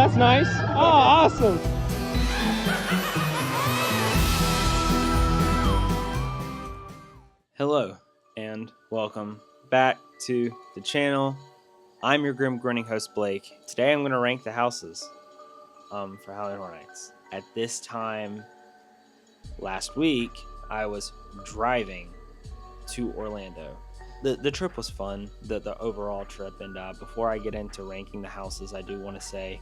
that's nice. Oh, awesome. Hello, and welcome back to the channel. I'm your grim grinning host, Blake. Today I'm going to rank the houses for Halloween Horror Nights. At this time last week, I was driving to Orlando. The trip was fun, the overall trip, and before I get into ranking the houses, I do want to say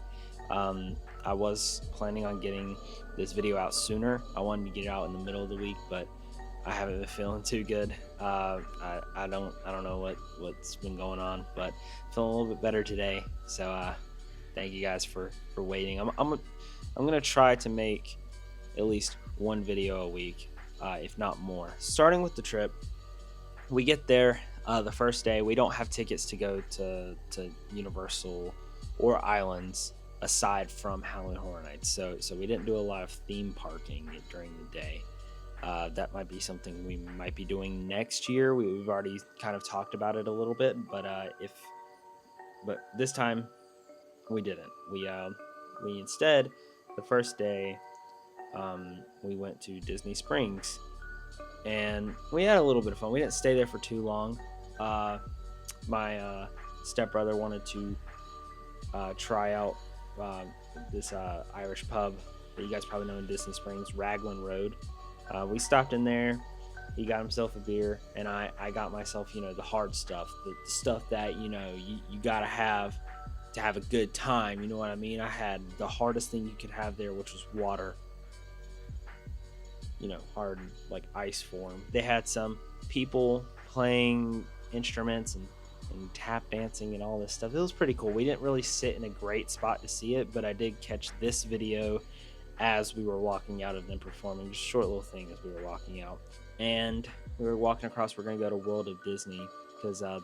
I was planning on getting this video out sooner. I wanted to get it out in the middle of the week, but I haven't been feeling too good. I don't know what's been going on, but feeling a little bit better today. So thank you guys for waiting. I'm gonna try to make at least one video a week, if not more. Starting with the trip, we get there the first day. We don't have tickets to go to Universal or Islands aside from Halloween Horror Nights, so we didn't do a lot of theme parking during the day. That might be something we might be doing next year. We've already kind of talked about it a little bit, but this time we didn't. We instead, the first day, we went to Disney Springs, and we had a little bit of fun. We didn't stay there for too long. My stepbrother wanted to try out this Irish pub that you guys probably know in Disney Springs, Raglan Road. We stopped in there. He got himself a beer, and I got myself, the hard stuff, the stuff that you gotta have to have a good time. You know what I mean? I had the hardest thing you could have there, which was water. Hard like ice form. They had some people playing instruments and tap dancing and all this stuff. It was pretty cool. We didn't really sit in a great spot to see it, but I did catch this video as we were walking out of them performing, just a short little thing as we were walking out. And we were walking across. We're going to go to World of Disney because I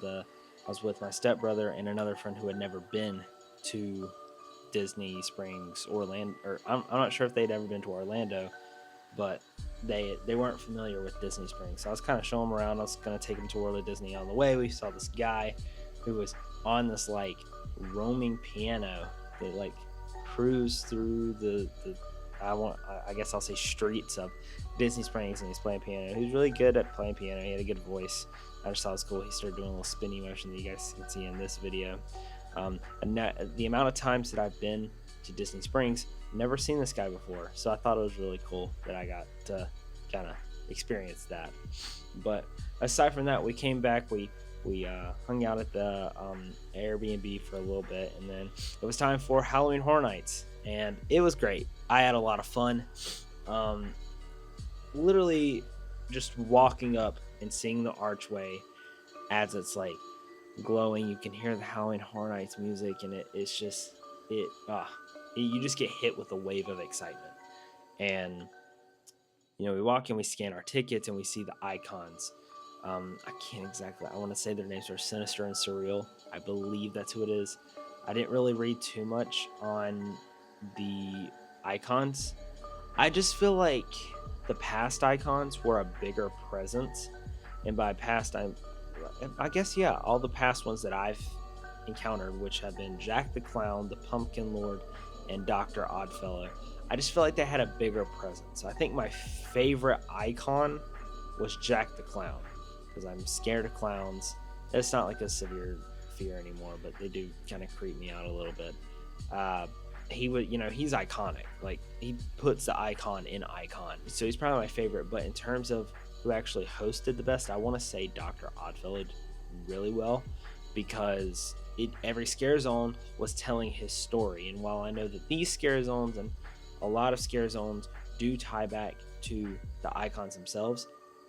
was with my stepbrother and another friend who had never been to Disney Springs, Orlando, or I'm not sure if they'd ever been to Orlando, but they weren't familiar with Disney Springs. So I was kind of showing them around. I was going to take them to World of Disney. On the way, we saw this guy who was on this like roaming piano that like cruised through the I guess I'll say streets of Disney Springs, and he's playing piano. He was really good at playing piano. He had a good voice. I just thought it was cool. He started doing a little spinny motion that you guys can see in this video. And the amount of times that I've been to Disney Springs, never seen this guy before, so I thought it was really cool that I got to kind of experience that. But aside from that, we came back. We hung out at the Airbnb for a little bit, and then it was time for Halloween Horror Nights, and it was great. I had a lot of fun. Literally just walking up and seeing the archway as it's like glowing. You can hear the Halloween Horror Nights music, and it's just you just get hit with a wave of excitement. And we walk in, we scan our tickets, and we see the icons. I want to say their names are Sinister and Surreal. I believe that's who it is. I didn't really read too much on the icons. I just feel like the past icons were a bigger presence, and by past I guess all the past ones that I've encountered, which have been Jack the Clown, the Pumpkin Lord, and Dr. Oddfellow. I just feel like they had a bigger presence. I think my favorite icon was Jack the Clown, because I'm scared of clowns. It's not like a severe fear anymore, but they do kind of creep me out a little bit. He's iconic. Like, he puts the icon in icon. So he's probably my favorite. But in terms of who actually hosted the best, I want to say Dr. Oddfellow did really well, because every scare zone was telling his story. And while I know that these scare zones and a lot of scare zones do tie back to the icons themselves,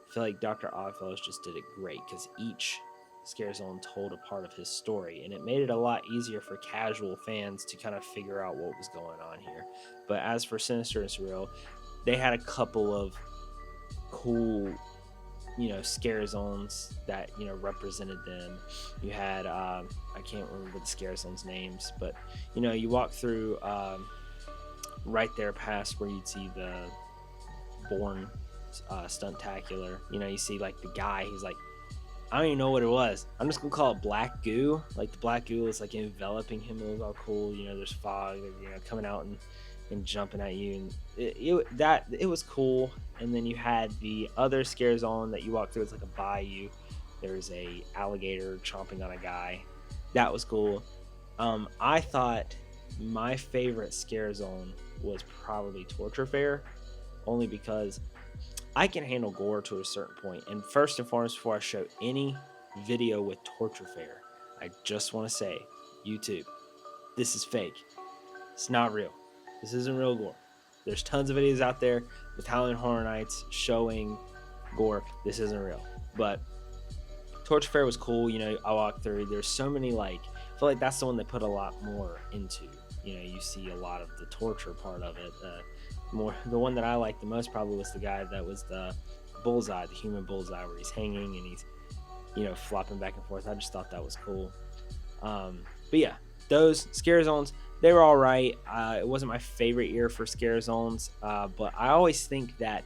I feel like Dr. Oddfellow just did it great, because each scare zone told a part of his story, and it made it a lot easier for casual fans to kind of figure out what was going on here. But as for Sinister and Surreal, they had a couple of cool scare zones that represented them. You had I can't remember the scare zones names, but you walk through right there past where you'd see the Bourne Stuntacular. You see like the guy who's like I don't even know what it was. I'm just gonna call it black goo. Like the black goo was like enveloping him. It was all cool. There's fog, coming out and jumping at you, and it was cool. And then you had the other scare zone that you walk through. It's like a bayou. There's a alligator chomping on a guy. That was cool. I thought my favorite scare zone was probably Torture Fair, only because I can handle gore to a certain point. And first and foremost, before I show any video with Torture Fair, I just want to say, YouTube, this is fake. It's not real. This isn't real gore. There's tons of videos out there with Halloween Horror Nights showing gore. This isn't real. But Torture Fair was cool. I walked through. There's so many, I feel like that's the one they put a lot more into. You see a lot of the torture part of it. The one that I liked the most probably was the guy that was the bullseye, the human bullseye, where he's hanging and he's flopping back and forth. I just thought that was cool. But yeah, those scare zones, they were all right. It wasn't my favorite year for scare zones, but I always think that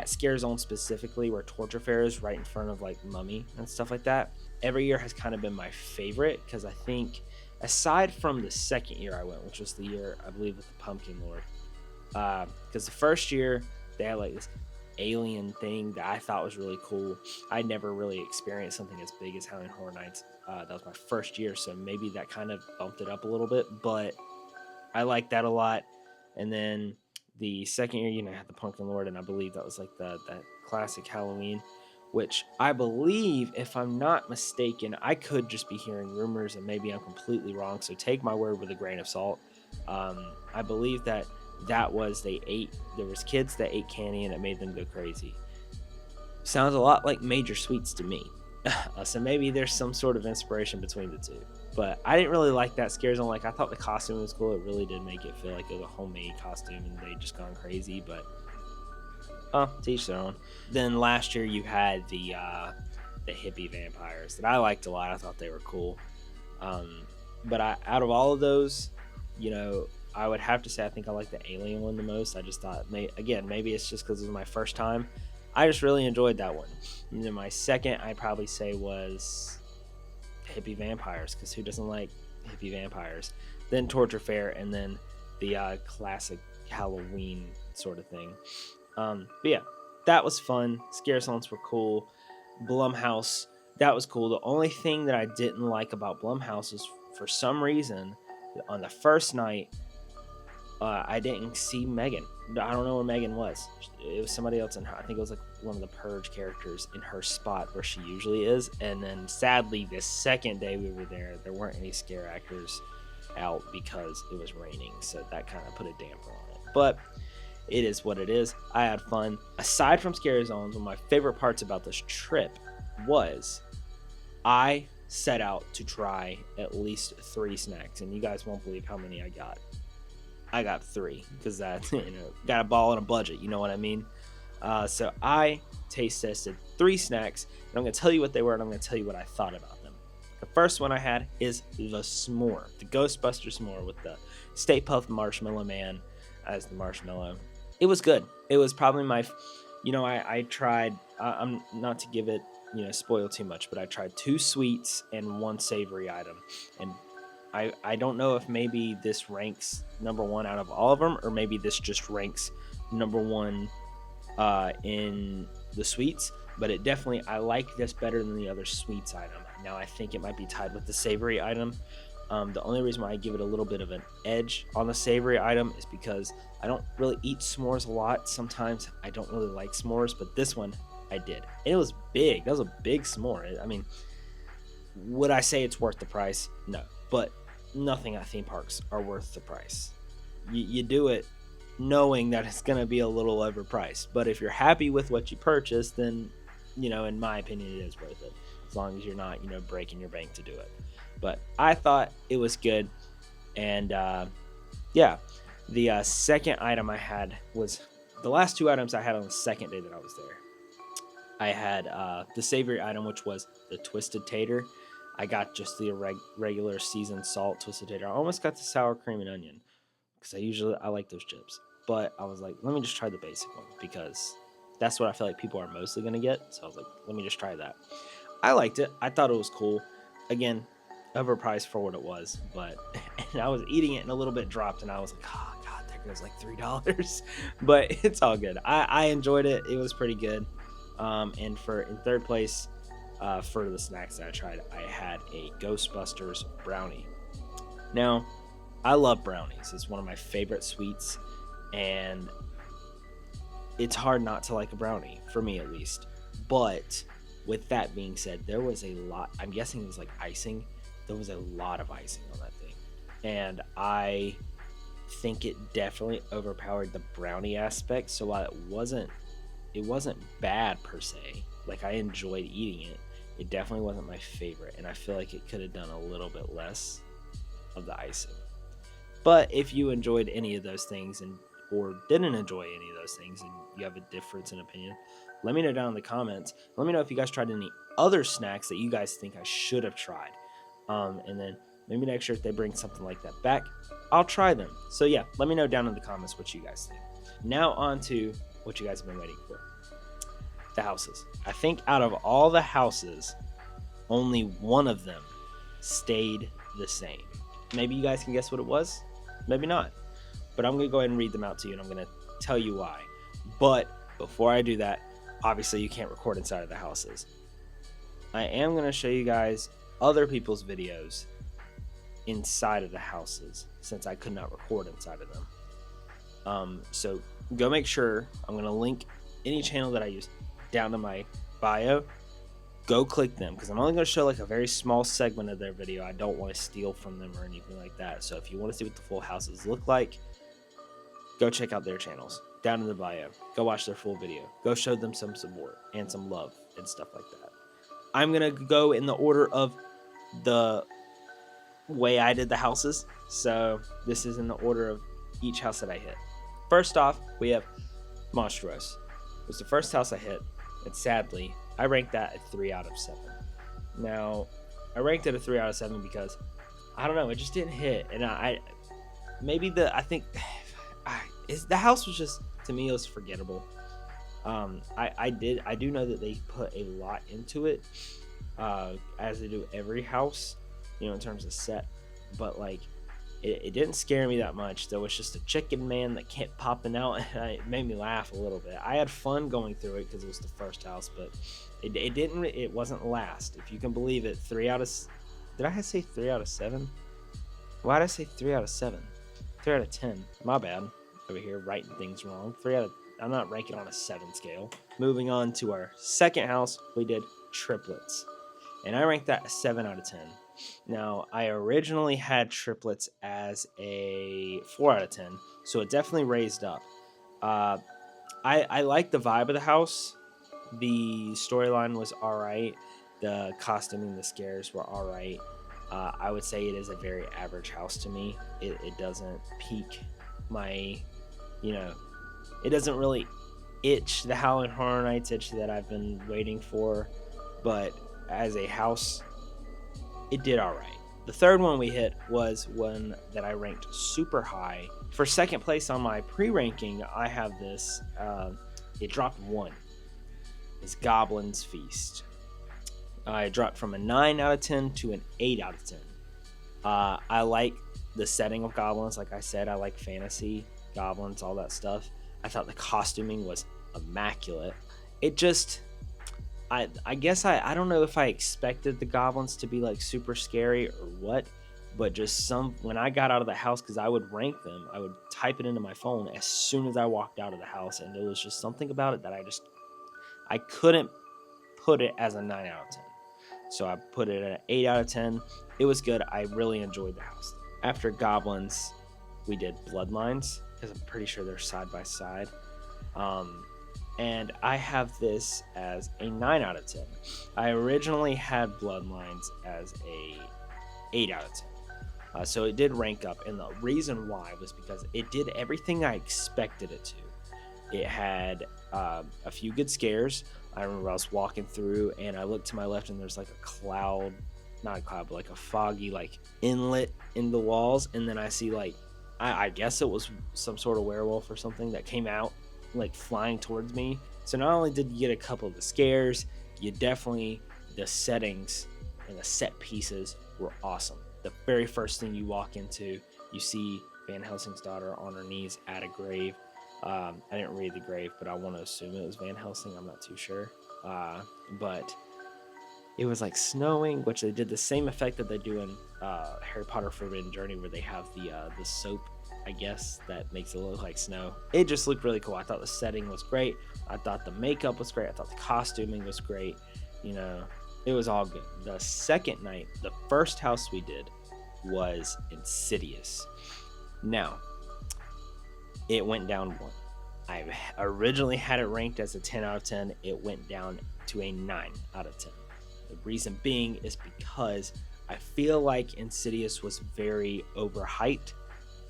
scare zone specifically, where Torture Fair is right in front of Mummy and stuff like that, every year has kind of been my favorite, because I think aside from the second year I went, which was the year I believe with the Pumpkin Lord, because the first year they had this alien thing that I thought was really cool. I never really experienced something as big as Halloween Horror Nights. That was my first year, so maybe that kind of bumped it up a little bit, but I liked that a lot. And then the second year, had the Pumpkin Lord, and I believe that was that classic Halloween, which I believe, if I'm not mistaken, I could just be hearing rumors and maybe I'm completely wrong, so take my word with a grain of salt. I believe that was there was kids that ate candy and it made them go crazy. Sounds a lot like Major Sweets to me. So maybe there's some sort of inspiration between the two. But I didn't really like that scare zone. I thought the costume was cool. It really did make it feel like it was a homemade costume and they just gone crazy. But to each their own. Then last year you had the hippie vampires that I liked a lot. I thought they were cool. But out of all of those, I would have to say I think I like the alien one the most. I just thought, maybe it's just because it was my first time. I just really enjoyed that one. And then my second, I'd probably say, was hippie vampires, because who doesn't like hippie vampires? Then Torture Fair, and then the classic Halloween sort of thing. But yeah, that was fun. Scare zones were cool. Blumhouse, that was cool. The only thing that I didn't like about Blumhouse is, for some reason, on the first night, I didn't see Megan. I don't know where Megan was. It was somebody else in her. I think it was one of the Purge characters in her spot where she usually is. And then sadly, the second day we were there weren't any scare actors out because it was raining. So that kind of put a damper on it. But it is what it is. I had fun. Aside from scare zones, one of my favorite parts about this trip was I set out to try at least 3 snacks. And you guys won't believe how many I got. I got 3 because that, got a ball on a budget. You know what I mean? So I taste tested 3 snacks, and I'm going to tell you what they were, and I'm going to tell you what I thought about them. The first one I had is the s'more, the Ghostbuster s'more with the Stay Puft Marshmallow Man as the marshmallow. It was good. It was probably my, I tried, I'm not to give it, spoil too much, but I tried 2 sweets and 1 savory item, and I don't know if maybe this ranks number 1 out of all of them, or maybe this just ranks number 1 in the sweets, but it definitely, I like this better than the other sweets item. Now I think it might be tied with the savory item. The only reason why I give it a little bit of an edge on the savory item is because I don't really eat s'mores a lot. Sometimes I don't really like s'mores, but this one I did. And it was big. That was a big s'more. I mean, would I say it's worth the price? No, but nothing at theme parks are worth the price. You do it knowing that it's going to be a little overpriced, but if you're happy with what you purchased, then in my opinion, it is worth it, as long as you're not breaking your bank to do it. But I thought it was good. And yeah, the second item I had was the last 2 items I had on the second day that I was there. I had the savory item, which was the Twisted Tater. I got just the regular seasoned salt Twisted Tater. I almost got the sour cream and onion because I like those chips. But I was like, let me just try the basic one because that's what I feel like people are mostly going to get. So I was like, let me just try that. I liked it. I thought it was cool. Again, overpriced for what it was, but and I was eating it and a little bit dropped, and I was like, oh god, there goes like $3. But it's all good. I enjoyed it. It was pretty good. And for in third place, for the snacks that I tried, I had a Ghostbusters brownie. Now, I love brownies. It's one of my favorite sweets, and it's hard not to like a brownie, for me at least. But with that being said, there was a lot. I'm guessing it was like icing. There was a lot of icing on that thing, and I think it definitely overpowered the brownie aspect. So while it wasn't bad per se. Like, I enjoyed eating it. It definitely wasn't my favorite, and I feel like it could have done a little bit less of the icing. But if you enjoyed any of those things or didn't enjoy any of those things and you have a difference in opinion, let me know down in the comments. Let me know if you guys tried any other snacks that you guys think I should have tried. And then maybe next year if they bring something like that back, I'll try them. So yeah, let me know down in the comments what you guys think. Now on to what you guys have been waiting for. The houses. I think out of all the houses, only one of them stayed the same. Maybe you guys can guess what it was. Maybe not. But I'm going to go ahead and read them out to you, and I'm going to tell you why. But before I do that, obviously you can't record inside of the houses. I am going to show you guys other people's videos inside of the houses, since I could not record inside of them. So go make sure, I'm going to link any channel that I use down to my bio. Go click them, because I'm only going to show like a very small segment of their video. I don't want to steal from them or anything like that. So if you want to see what the full houses look like, go check out their channels down in the bio. Go watch their full video. Go show them some support and some love and stuff like that. I'm going to go in the order of the way I did the houses. So this is in the order of each house that I hit. First off, we have Monstrose. It was the first house I hit, and sadly, I ranked that at 3 out of 7. Now, I ranked it a 3 out of 7 because, I don't know, it just didn't hit. And the house was just, to me, it was forgettable. I do know that they put a lot into it, as they do every house, in terms of set, but like, it didn't scare me that much. There was just a chicken man that kept popping out, and it made me laugh a little bit. I had fun going through it because it was the first house, but it wasn't last. If you can believe it, did I say 3 out of 7? Why did I say 3 out of 7? 3 out of 10. My bad. Over here writing things wrong. I'm not ranking on a 7 scale. Moving on to our second house, we did triplets, and I ranked that a 7 out of 10. Now, I originally had triplets as a 4 out of 10, so it definitely raised up. I like the vibe of the house. The storyline was alright. The costuming, the scares were alright. I would say it is a very average house to me. It doesn't pique my, it doesn't really itch the Halloween Horror Nights itch that I've been waiting for, but as a house, it did all right. The third one we hit was one that I ranked super high. For second place on my pre-ranking, I have this. It dropped 1. It's Goblin's Feast. It dropped from a 9 out of 10 to an 8 out of 10. I like the setting of goblins. Like I said, I like fantasy, goblins, all that stuff. I thought the costuming was immaculate. It just... I guess I don't know if I expected the goblins to be like super scary or what, but just when I got out of the house, because I would rank them, I would type it into my phone as soon as I walked out of the house, and there was just something about it that I couldn't put it as a 9 out of 10. So I put it at an 8 out of 10. It was good. I really enjoyed the house. After goblins, we did bloodlines, because I'm pretty sure they're side by side. And I have this as a 9 out of 10. I originally had Bloodlines as a 8 out of 10. So it did rank up. And the reason why was because it did everything I expected it to. It had a few good scares. I remember I was walking through and I looked to my left and there's like a cloud, not a cloud, but like a foggy like inlet in the walls. And then I see like, I guess it was some sort of werewolf or something that came out like flying towards me. So not only did you get a couple of the scares, you definitely the settings and the set pieces were awesome. The very first thing you walk into, you see Van Helsing's daughter on her knees at a grave. I didn't read the grave, but I want to assume it was Van Helsing. I'm not too sure. But it was like snowing, which they did the same effect that they do in Harry Potter Forbidden Journey, where they have the soap, I guess, that makes it look like snow. It just looked really cool. I thought the setting was great. I thought the makeup was great. I thought the costuming was great. You know, it was all good. The second night, the first house we did was Insidious. Now, it went down one. I originally had it ranked as a 10 out of 10. It went down to a 9 out of 10. The reason being is because I feel like Insidious was very overhyped.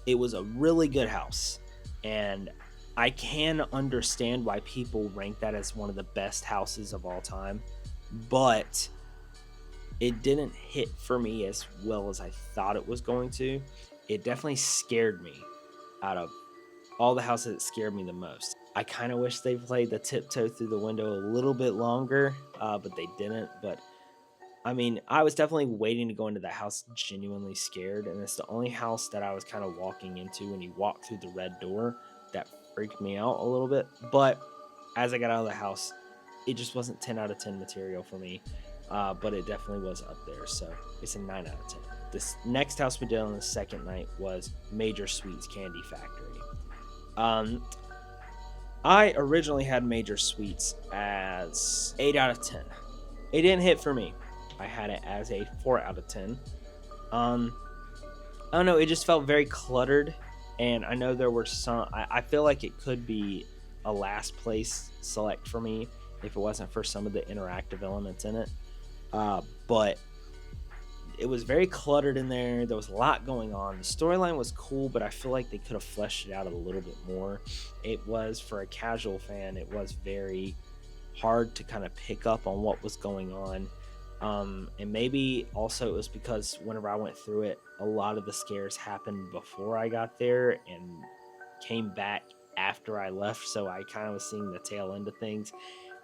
It was a really good house, and I can understand why people rank that as one of the best houses of all time, but it didn't hit for me as well as I thought it was going to. It definitely scared me. Out of all the houses, it scared me the most. I kind of wish they played the tiptoe through the window a little bit longer, but they didn't. But I mean, I was definitely waiting to go into that house genuinely scared, and it's the only house that I was kind of walking into when you walk through the red door that freaked me out a little bit. But as I got out of the house, it just wasn't 10 out of 10 material for me, but it definitely was up there, so it's a 9 out of 10. This next house we did on the second night was Major Sweets Candy Factory. I originally had Major Sweets as 8 out of 10. It didn't hit for me. I had it as a 4 out of 10. I don't know, it just felt very cluttered, and I know there were some, I feel like it could be a last place select for me if it wasn't for some of the interactive elements in it. But it was very cluttered in there. There was a lot going on. The storyline was cool, but I feel like they could have fleshed it out a little bit more. It was, for a casual fan, it was very hard to kind of pick up on what was going on. And maybe also it was because whenever I went through it, a lot of the scares happened before I got there and came back after I left, so I kind of was seeing the tail end of things.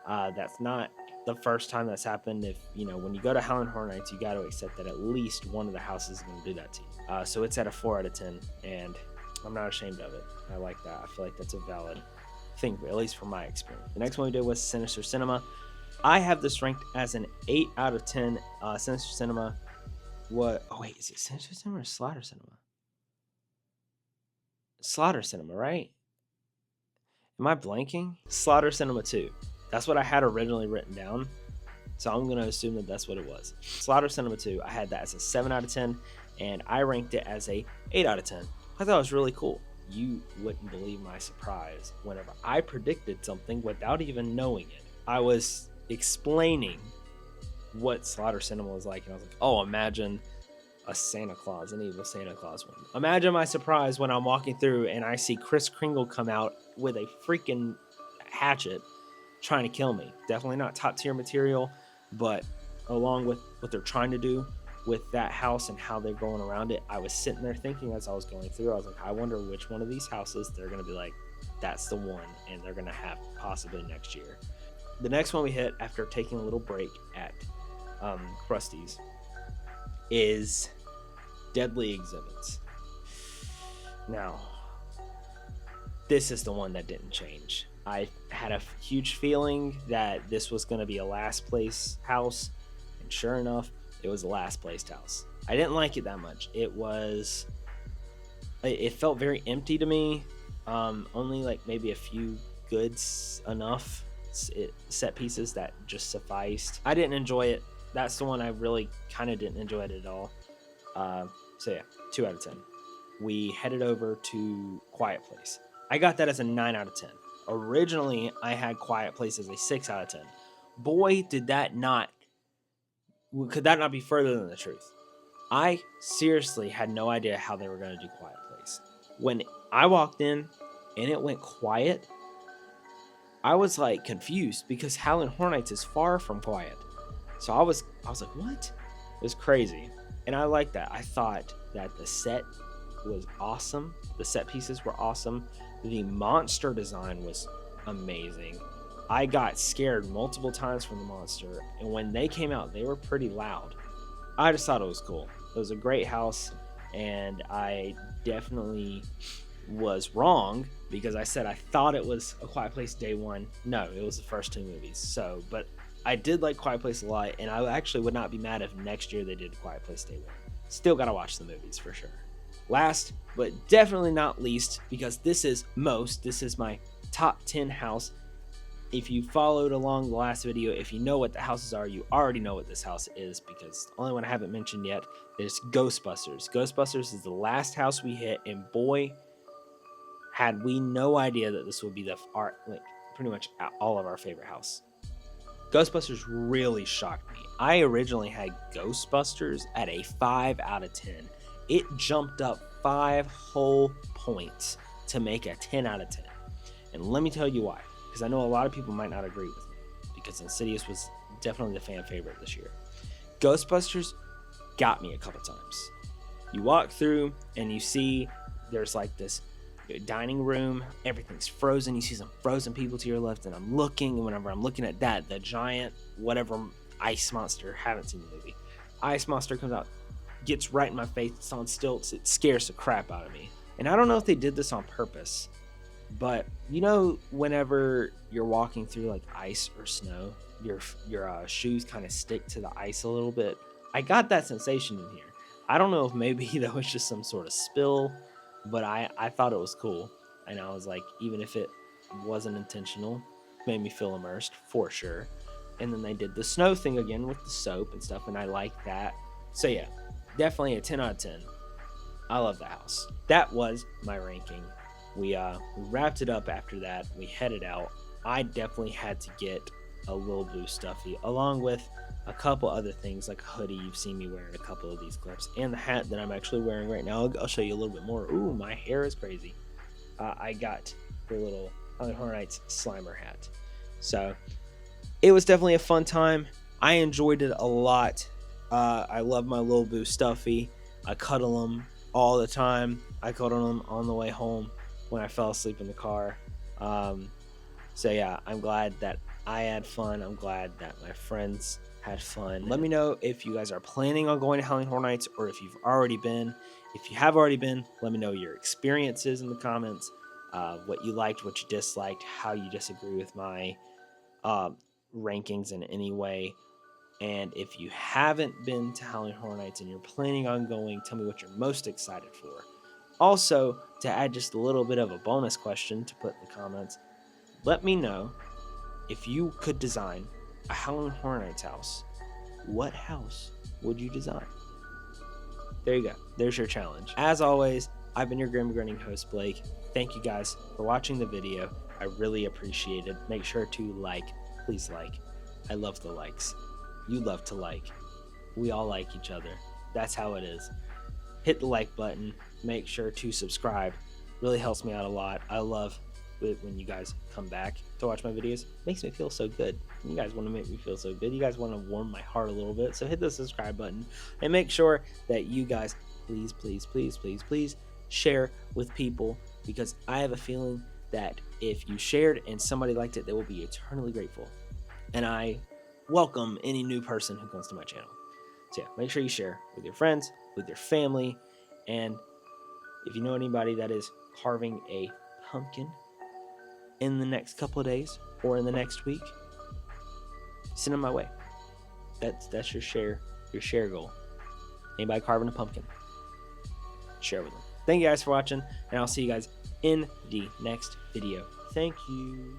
That's not the first time that's happened. If you know, when you go to Howlin' Horror Nights, you got to accept that at least one of the houses is going to do that to you. So it's at a 4 out of 10, and I'm not ashamed of it. I like that. I feel like that's a valid thing, at least from my experience. The next one we did was Sinister Cinema. I have this ranked as an 8 out of 10. Sinister Cinema. What? Oh wait, is it Sinister Cinema or Slaughter Cinema? Slaughter Cinema, right? Am I blanking? Slaughter Cinema 2. That's what I had originally written down, so I'm going to assume that that's what it was. Slaughter Cinema 2, I had that as a 7 out of 10, and I ranked it as a 8 out of 10. I thought it was really cool. You wouldn't believe my surprise whenever I predicted something without even knowing it. I was explaining what Slaughter Cinema was like, and I was like, oh, imagine a Santa Claus, an evil Santa Claus one. Imagine my surprise when I'm walking through and I see Kris Kringle come out with a freaking hatchet trying to kill me. Definitely not top tier material, but along with what they're trying to do with that house and how they're going around it, I was sitting there thinking as I was going through, I was like, I wonder which one of these houses they're going to be like, that's the one, and they're going to have possibly next year. The next one we hit after taking a little break at Krusty's is Deadly Exhibits. Now, this is the one that didn't change. I had a huge feeling that this was going to be a last place house, and sure enough, it was a last place house. I didn't like it that much. It felt very empty to me. Only like maybe a few goods enough set pieces that just sufficed. I didn't enjoy it. That's the one I really kind of didn't enjoy it at all. So yeah, 2 out of 10. We headed over to Quiet Place. I got that as a 9 out of 10. Originally, I had Quiet Place as a 6 out of 10. Boy, could that not be further than the truth. I seriously had no idea how they were going to do Quiet Place. When I walked in and it went quiet, I was like confused because Howlin' Horror Nights is far from quiet. So I was like, what? It was crazy. And I liked that. I thought that the set was awesome. The set pieces were awesome. The monster design was amazing. I got scared multiple times from the monster, and when they came out, they were pretty loud. I just thought it was cool. It was a great house, and I definitely was wrong because I said I thought it was A Quiet Place day one. No, it was the first two movies. So, but I did like Quiet Place a lot, and I actually would not be mad if next year they did Quiet Place day one. Still gotta watch the movies for sure. Last, but definitely not least, because this is my top 10 house. If you followed along the last video, if you know what the houses are, you already know what this house is, because the only one I haven't mentioned yet is Ghostbusters. Ghostbusters is the last house we hit, and boy, had we no idea that this would be pretty much all of our favorite house. Ghostbusters really shocked me. I originally had Ghostbusters at a 5 out of 10. It jumped up 5 whole points to make a 10 out of 10. And let me tell you why. Because I know a lot of people might not agree with me, because Insidious was definitely the fan favorite this year. Ghostbusters got me a couple times. You walk through and you see there's like this dining room, everything's frozen, you see some frozen people to your left, and I'm looking, and whenever I'm looking at that, the giant whatever ice monster, haven't seen the movie, ice monster comes out, gets right in my face, it's on stilts, it scares the crap out of me. And I don't know if they did this on purpose, but you know, whenever you're walking through like ice or snow, your shoes kind of stick to the ice a little bit. I got that sensation in here. I don't know if maybe that was just some sort of spill, but I thought it was cool. And I was like, even if it wasn't intentional, it made me feel immersed for sure. And then they did the snow thing again with the soap and stuff, and I like that. So yeah, definitely a 10 out of 10. I love the house. That was my ranking. We wrapped it up after that. We headed out. I definitely had to get a Little Blue Stuffy, along with a couple other things like a hoodie. You've seen me wearing a couple of these clips, and the hat that I'm actually wearing right now. I'll show you a little bit more. Ooh, my hair is crazy. I got the little Halloween Horror Nights Slimer hat. So it was definitely a fun time. I enjoyed it a lot. I love my Little Blue Stuffy. I cuddle him all the time. I cuddle him on the way home when I fell asleep in the car. So yeah, I'm glad that I had fun. I'm glad that my friends had fun. Let me know if you guys are planning on going to Halloween Horror Nights, or if you've already been. If you have already been, let me know your experiences in the comments, what you liked, what you disliked, how you disagree with my rankings in any way. And if you haven't been to Halloween Horror Nights and you're planning on going, tell me what you're most excited for. Also, to add just a little bit of a bonus question to put in the comments, let me know if you could design a Halloween Horror Nights house, what house would you design? There you go. There's your challenge. As always, I've been your grim grinning host, Blake. Thank you guys for watching the video. I really appreciate it. Make sure to like. Please like. I love the likes. You love to like. We all like each other. That's how it is. Hit the like button. Make sure to subscribe. Really helps me out a lot. I love it when you guys come back to watch my videos. Makes me feel so good. You guys want to make me feel so good. You guys want to warm my heart a little bit. So hit the subscribe button and make sure that you guys please share with people, because I have a feeling that if you shared and somebody liked it, they will be eternally grateful. And I welcome any new person who comes to my channel. So yeah, make sure you share with your friends, with your family, and if you know anybody that is carving a pumpkin in the next couple of days or in the next week, send them my way. That's your share goal. Anybody carving a pumpkin, share with them. Thank you guys for watching, and I'll see you guys in the next video. Thank you.